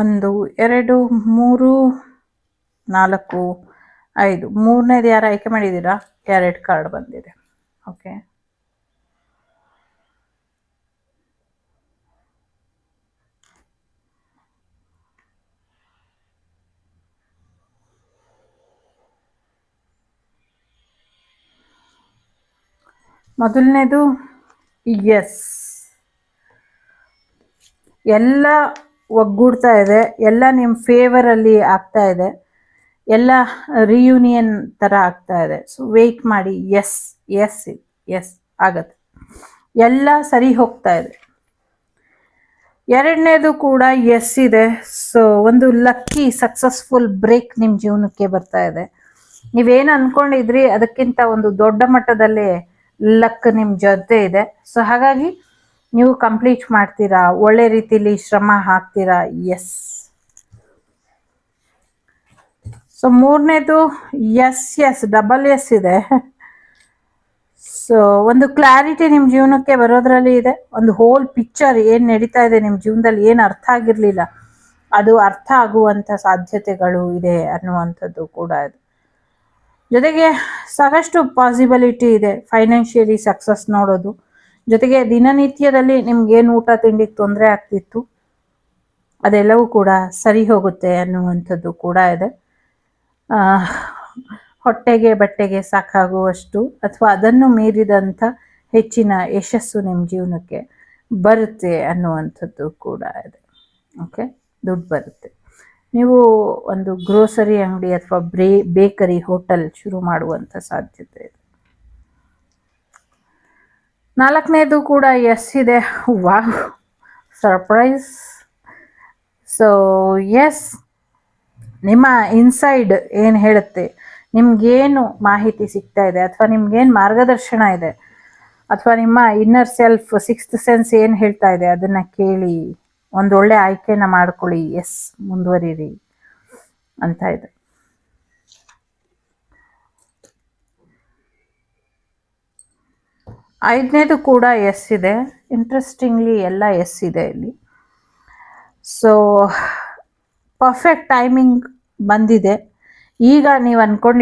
1 2 3 4 5 ಮೂರನೇದು ಯಾರು ಆಯ್ಕೆ ಮಾಡಿದ್ದೀರಾ? 2 ಕಾರ್ಡ್ ಬಂದಿದೆ. ಓಕೆ, ಮೊದಲನೇದು ಎಸ್, ಎಲ್ಲ ಒಗ್ಗೂಡ್ತಾ ಇದೆ, ಎಲ್ಲ ನಿಮ್ಮ ಫೇವರಲ್ಲಿ ಆಗ್ತಾ ಇದೆ, ಎಲ್ಲ ರಿಯೂನಿಯನ್ ಥರ ಆಗ್ತಾ ಇದೆ. ಸೊ ವೆಯ್ಟ್ ಮಾಡಿ. ಎಸ್ ಎಸ್ ಎಸ್ ಆಗತ್ತೆ, ಎಲ್ಲ ಸರಿ ಹೋಗ್ತಾ ಇದೆ. ಎರಡನೇದು ಕೂಡ ಎಸ್ ಇದೆ. ಸೊ ಒಂದು ಲಕ್ಕಿ ಸಕ್ಸಸ್ಫುಲ್ ಬ್ರೇಕ್ ನಿಮ್ಮ ಜೀವನಕ್ಕೆ ಬರ್ತಾ ಇದೆ. ನೀವೇನು ಅನ್ಕೊಂಡಿದ್ರಿ ಅದಕ್ಕಿಂತ ಒಂದು ದೊಡ್ಡ ಮಟ್ಟದಲ್ಲಿ ಲಕ್ ನಿಮ್ಮ ಜೊತೆ ಇದೆ. ಸೊ ಹಾಗಾಗಿ ನೀವು ಕಂಪ್ಲೀಟ್ ಮಾಡ್ತೀರಾ, ಒಳ್ಳೆ ರೀತಿಲಿ ಶ್ರಮ ಹಾಕ್ತೀರಾ. ಎಸ್. ಸೊ ಮೂರನೇದು ಎಸ್ ಎಸ್ ಡಬಲ್ ಎಸ್ ಇದೆ. ಸೊ ಒಂದು ಕ್ಲಾರಿಟಿ ನಿಮ್ಮ ಜೀವನಕ್ಕೆ ಬರೋದ್ರಲ್ಲಿ ಇದೆ. ಒಂದು ಹೋಲ್ ಪಿಕ್ಚರ್ ಏನು ನಡೀತಾ ಇದೆ ನಿಮ್ಮ ಜೀವನದಲ್ಲಿ, ಏನು ಅರ್ಥ ಆಗಿರಲಿಲ್ಲ ಅದು ಅರ್ಥ ಆಗುವಂಥ ಸಾಧ್ಯತೆಗಳು ಇದೆ ಅನ್ನುವಂಥದ್ದು ಕೂಡ ಇದೆ. ಜೊತೆಗೆ ಸಾಕಷ್ಟು ಪಾಸಿಬಿಲಿಟಿ ಇದೆ ಫೈನಾನ್ಷಿಯಲಿ ಸಕ್ಸಸ್ ನೋಡೋದು. ಜೊತೆಗೆ ದಿನನಿತ್ಯದಲ್ಲಿ ನಿಮ್ಗೇನು ಊಟ ತಿಂಡಿಗೆ ತೊಂದರೆ ಆಗ್ತಿತ್ತು ಅದೆಲ್ಲವೂ ಕೂಡ ಸರಿ ಹೋಗುತ್ತೆ ಅನ್ನುವಂಥದ್ದು ಕೂಡ ಇದೆ. ಹೊಟ್ಟೆಗೆ ಬಟ್ಟೆಗೆ ಸಾಕಾಗುವಷ್ಟು ಅಥವಾ ಅದನ್ನು ಮೀರಿದಂಥ ಹೆಚ್ಚಿನ ಯಶಸ್ಸು ನಿಮ್ಮ ಜೀವನಕ್ಕೆ ಬರುತ್ತೆ ಅನ್ನುವಂಥದ್ದು ಕೂಡ ಇದೆ. ಓಕೆ, ದುಡ್ಡು ಬರುತ್ತೆ. ನೀವು ಒಂದು ಗ್ರೋಸರಿ ಅಂಗಡಿ ಅಥವಾ ಬೇಕರಿ ಹೋಟೆಲ್ ಶುರು ಮಾಡುವಂಥ ಸಾಧ್ಯತೆ ಇದೆ. ನಾಲ್ಕನೇದು ಕೂಡ ಎಸ್ ಇದೆ. Wow, surprise. ಸೊ ಎಸ್, ನಿಮ್ಮ ಇನ್ಸೈಡ್ ಏನು ಹೇಳುತ್ತೆ, ನಿಮ್ಗೇನು ಮಾಹಿತಿ ಸಿಗ್ತಾ ಇದೆ ಅಥವಾ ನಿಮ್ಗೇನು ಮಾರ್ಗದರ್ಶನ ಇದೆ ಅಥವಾ ನಿಮ್ಮ ಇನ್ನರ್ ಸೆಲ್ಫ್ ಸಿಕ್ಸ್ತ್ ಸೆನ್ಸ್ ಏನು ಹೇಳ್ತಾ ಇದೆ ಅದನ್ನು ಕೇಳಿ ಒಂದೊಳ್ಳೆ ಆಯ್ಕೆನ ಮಾಡ್ಕೊಳ್ಳಿ. ಎಸ್, ಮುಂದುವರಿರಿ ಅಂತ ಇದೆ. ಐದನೇದು ಕೂಡ ಎಸ್ ಇದೆ. ಇಂಟ್ರೆಸ್ಟಿಂಗ್ಲಿ ಎಲ್ಲ ಎಸ್ ಇದೆ ಇಲ್ಲಿ. ಸೊ ಪರ್ಫೆಕ್ಟ್ ಟೈಮಿಂಗ್ ಬಂದಿದೆ. ಈಗ ನೀವು ಅನ್ಕೊಂಡು